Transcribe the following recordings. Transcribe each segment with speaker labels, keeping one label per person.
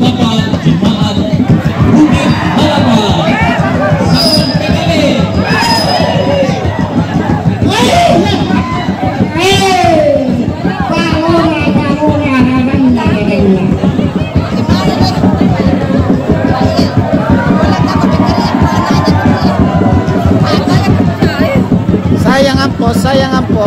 Speaker 1: Bapak Jemaat Bukit Harapan. Salam PKB.
Speaker 2: Sayang ampo.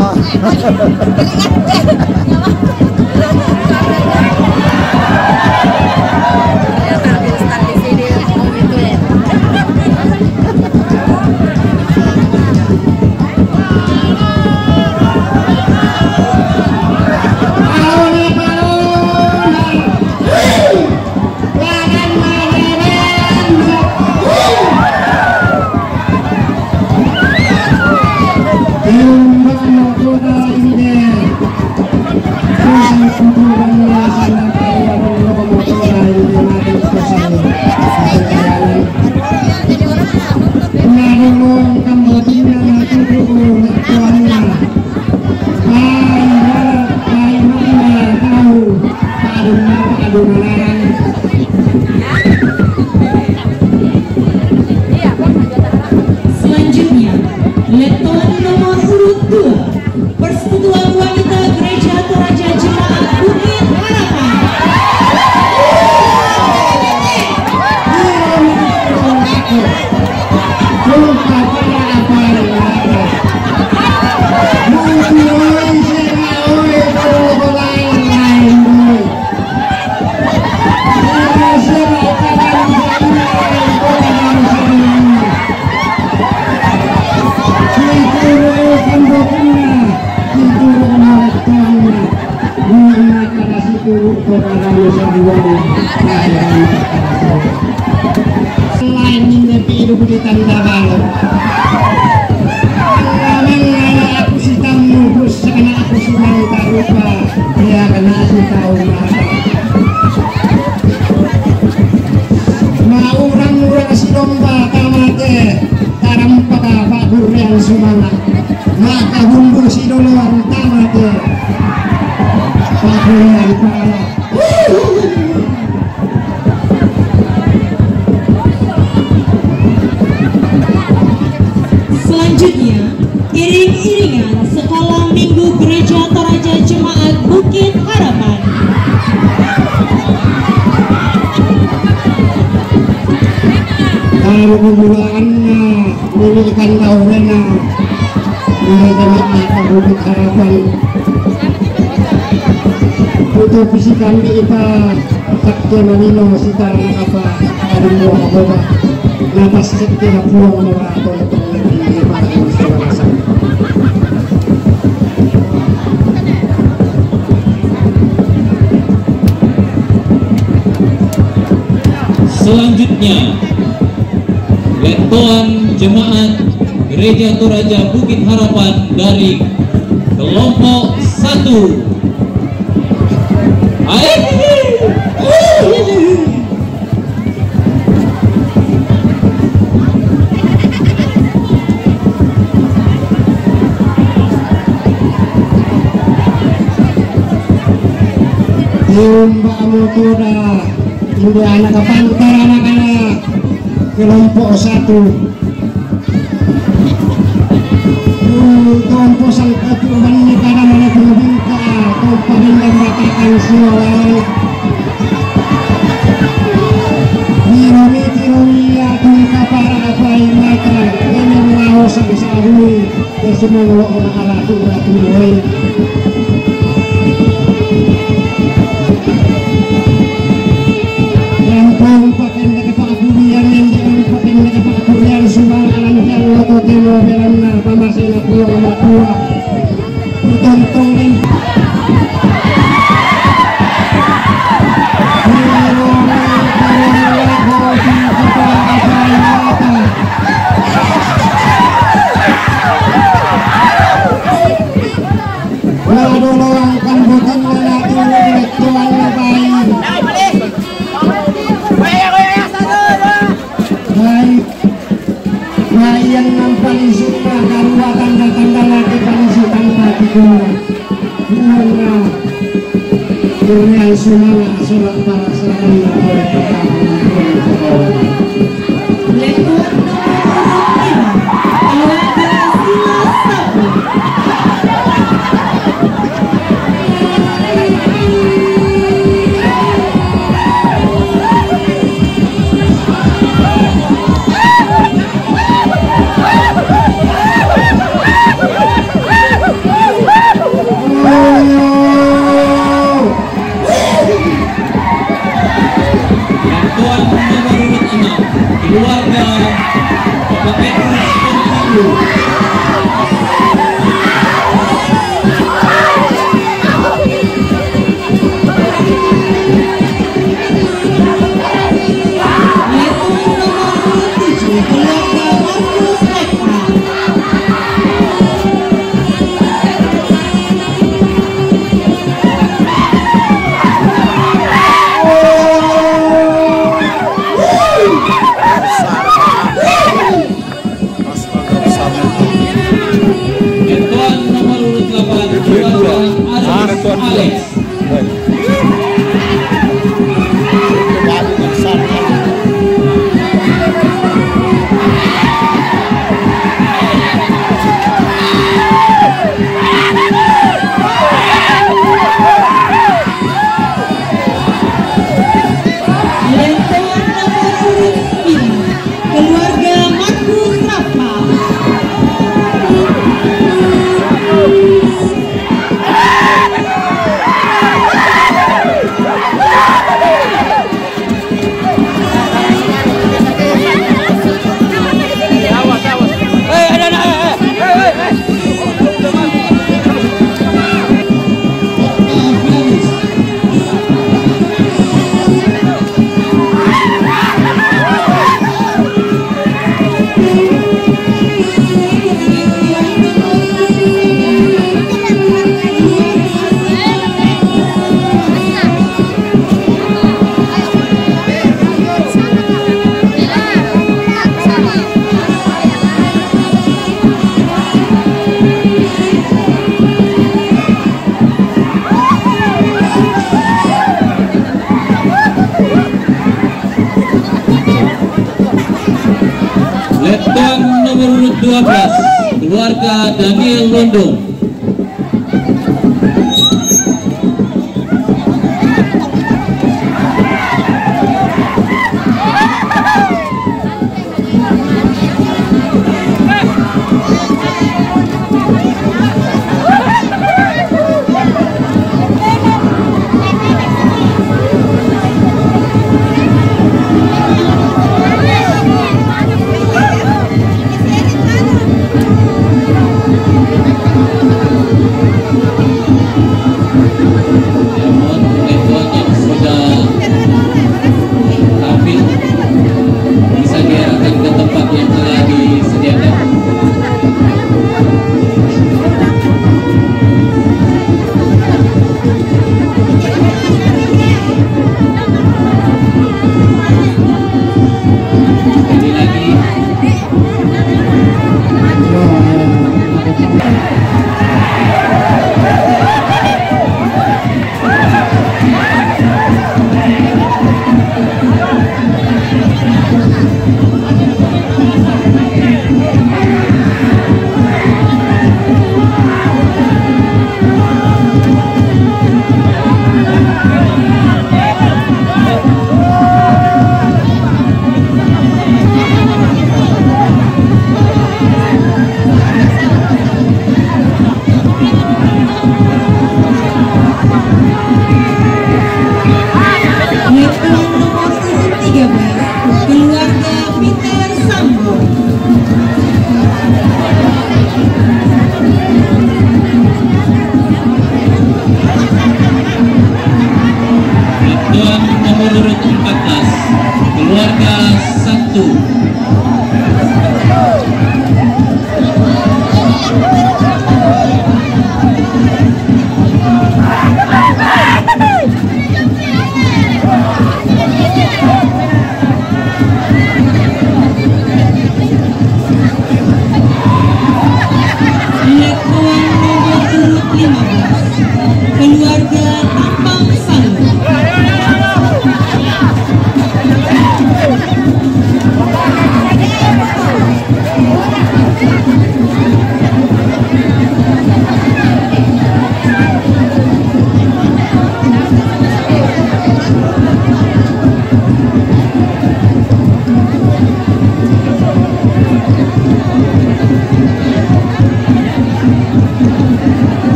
Speaker 3: Selanjutnya, Letton nomor urut 2, Persekutuan Wanita Gereja Toraja Jemaat Bukit Harapan.
Speaker 4: Selain mimpi hidup di tanda malam, aku si tamu bus karena aku si mau tak lupa ya karena aku tahu mata. Mau orang si domba tamate taram pada bagur yang semangat maka bumbu si doloan tamate bagur yang pala.
Speaker 3: Selanjutnya, iring-iringan Sekolah Minggu Gereja Toraja Jemaat Bukit Harapan.
Speaker 4: Baru pemulaannya memiliki taurena dari jemaat Bukit Harapan. Untuk fisikan di IPA Sakti Manino Sita apa ada dua apa napas sekitar pulang merah atau
Speaker 1: Selanjutnya, Lettoan Jemaat Gereja Toraja Bukit Harapan dari kelompok 1.
Speaker 4: Mbak Amutuda ini anak pantar anak-anak kelompok 1 kelompok sangkatu bani pada mana pembingka kelompok bintang batakan siolai Hiromi Tiromiya Tuika para abai maka ini mengawas sebisa hui semua orang arah tuh yang paling suka karena tanda-tanda lagi paling suka Sumana surat para sahabat oleh pertama
Speaker 3: Lekon nomor urut 5 keluarga Silas Sapu.
Speaker 1: Keluarga Bapak Petrus Pemilu.
Speaker 3: Lekon nomor urut 7 keluarga Markus Lekra.
Speaker 1: Ketuan nomor urut 8 keluarga Alex.
Speaker 3: Lekon nomor urut 9 keluarga Markus Rafa.
Speaker 1: Letton nomor urut 12 keluarga Daniel Londong.
Speaker 3: Keluarga Tampang Sanggup.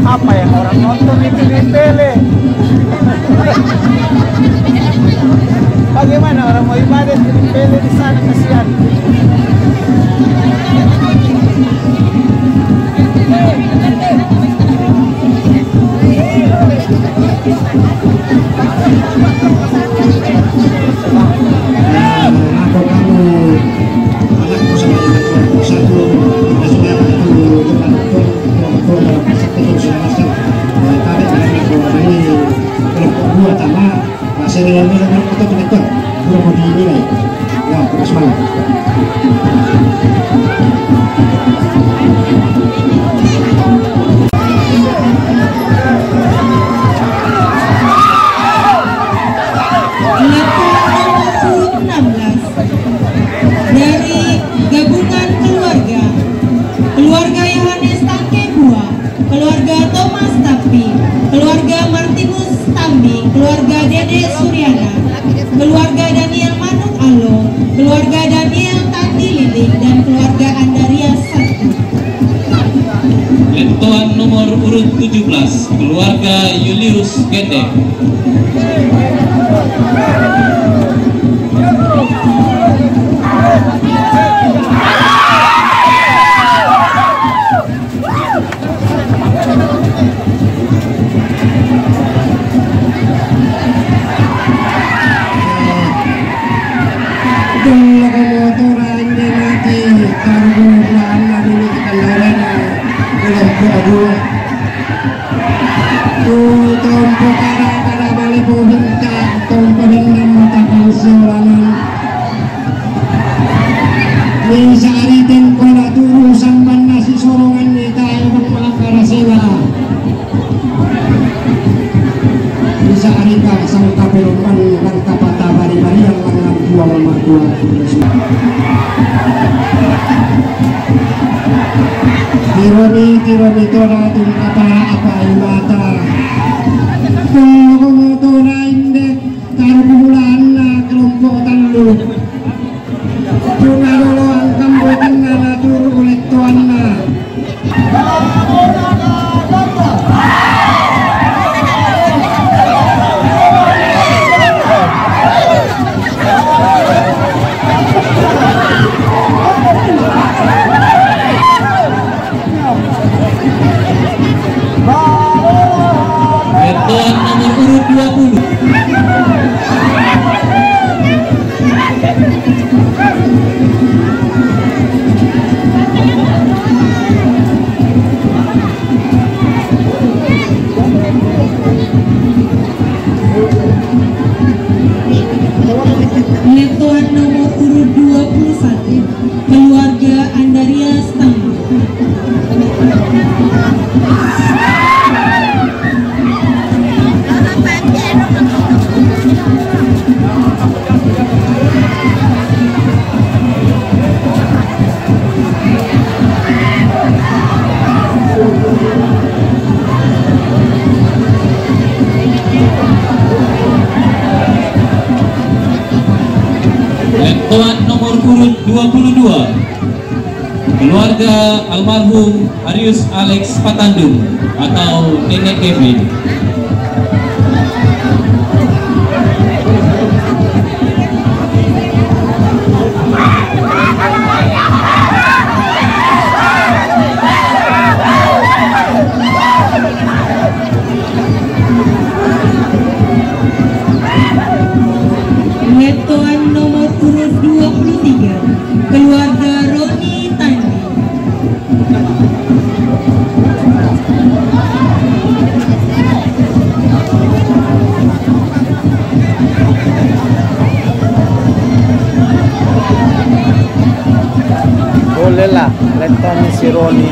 Speaker 2: Apa yang orang nonton itu di tele? Bagaimana orang mau ibadah di tele di sana, kasihan.
Speaker 4: Aku kamu anakku sama anakku satu sudah itu depan kelompok seperti sudah masuk tadi dengan kelompok ini kelompok dua tambah masih dalam dengan kita penonton kelompok dinilai ya terus malam.
Speaker 3: Dari gabungan keluarga Yohanes Tangkebua, keluarga Thomas Tapi, keluarga Martinus Tambi, keluarga Dede Suryana, keluarga Daniel Manuk Alo, keluarga Daniel Tandi Lilik, dan keluarga Andaria Satu.
Speaker 1: Lentoan nomor urut 17, keluarga Julius Gendek.
Speaker 4: Tironi tora tung apa imata kung tora indek karbulan na kelompok talu tunalo ang kambutan na naturo ulit tuan na
Speaker 1: Lentoan nomor urut 20.
Speaker 3: Lentoan nomor urut 21, keluarga Andaria Stambi.
Speaker 1: Lentoan nomor urut 22, keluarga almarhum Arius Alex Patandung atau Nenek Kevin.
Speaker 3: Lentoan nomor urut 23, keluarga Roni Tandi.
Speaker 2: Boleh lah, lenton si Roni.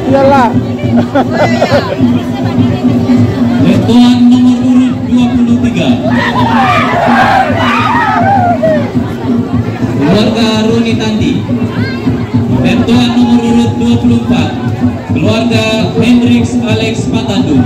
Speaker 2: Iyalah.
Speaker 1: Lentoan nomor urut 23, keluarga Roni Tandi. Lettoan nomor urut 24, keluarga Hendrix Alex Patandu.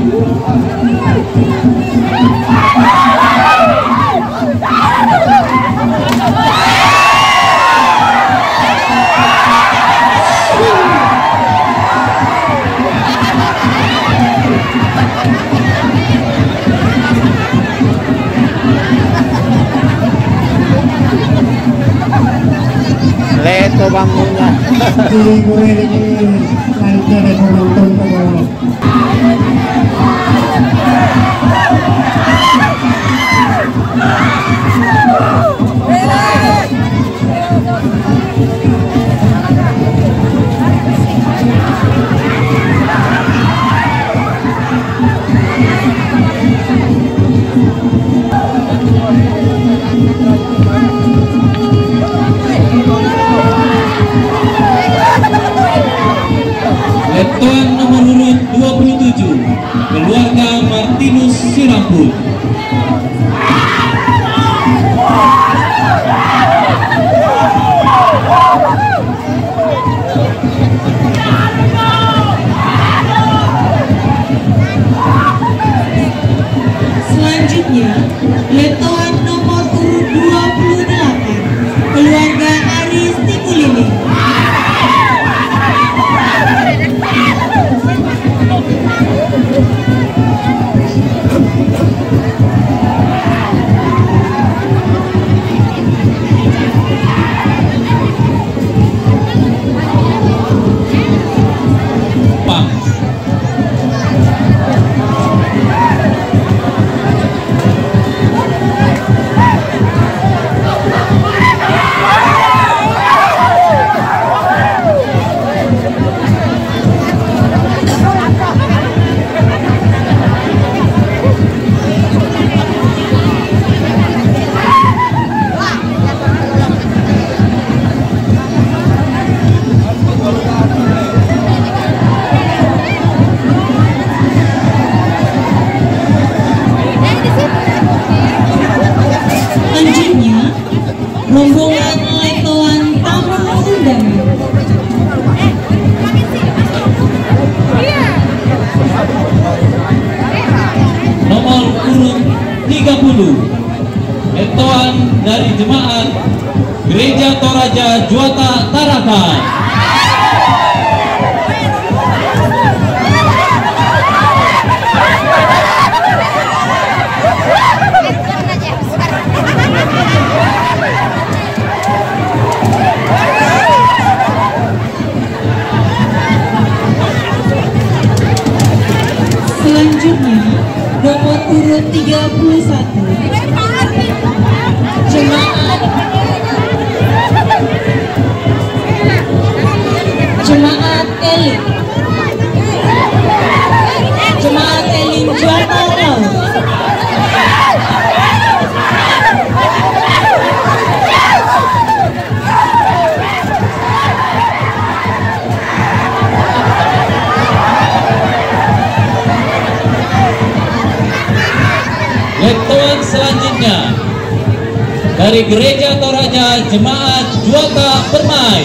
Speaker 2: Leto bangunnya.
Speaker 4: Di Korea ini lancar dan penonton kalau
Speaker 1: Lettoan nomor urut 27, keluarga Martinus Sirampul.
Speaker 3: Selanjutnya, Lettoan nomor urut 28, keluarga Aris Tikulili. Selanjutnya, rombongan Lettoan tamu undangan.
Speaker 1: Nomor urut 30, Lettoan dari jemaat Gereja Toraja Juata Tarakan.
Speaker 3: Selanjutnya, nomor urut 31, Jemaat Elim Juata Laut.
Speaker 1: Lettoan selanjutnya dari Gereja Toraja Jemaat Juata Permai.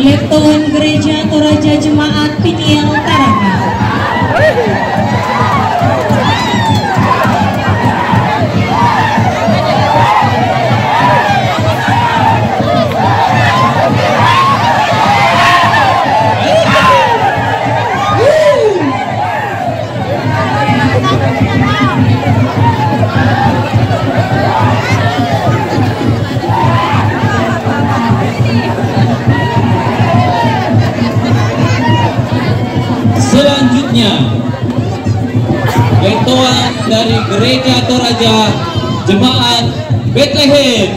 Speaker 3: Lettoan Gereja Toraja Jemaat Piniel Tarakan.
Speaker 1: selanjutnya Lentoan dari Gereja Toraja Jemaat Bethlehem.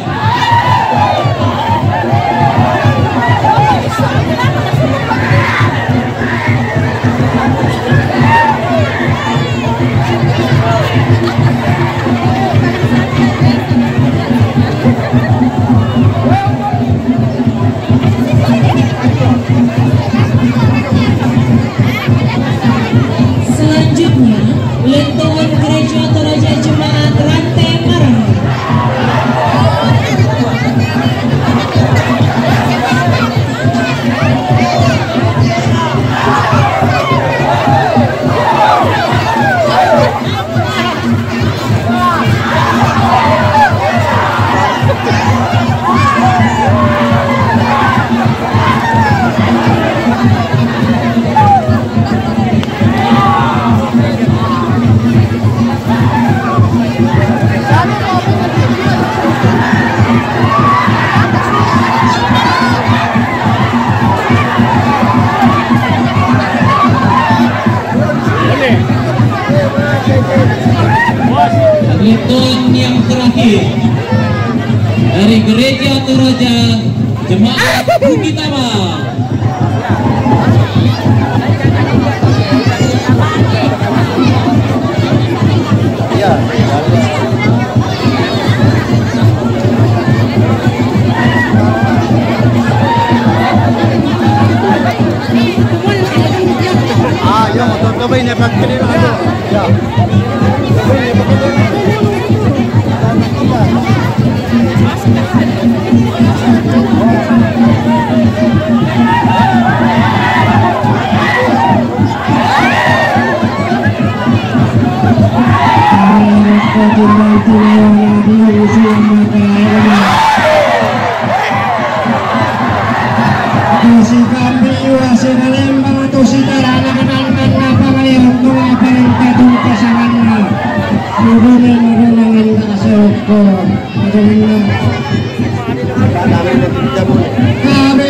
Speaker 3: Selanjutnya, Lentoan Gereja Toraja Jemaat Rantai Marano.
Speaker 1: Lentoan yang terakhir dari Gereja Toraja Jemaat Bukit Tama.
Speaker 4: Kami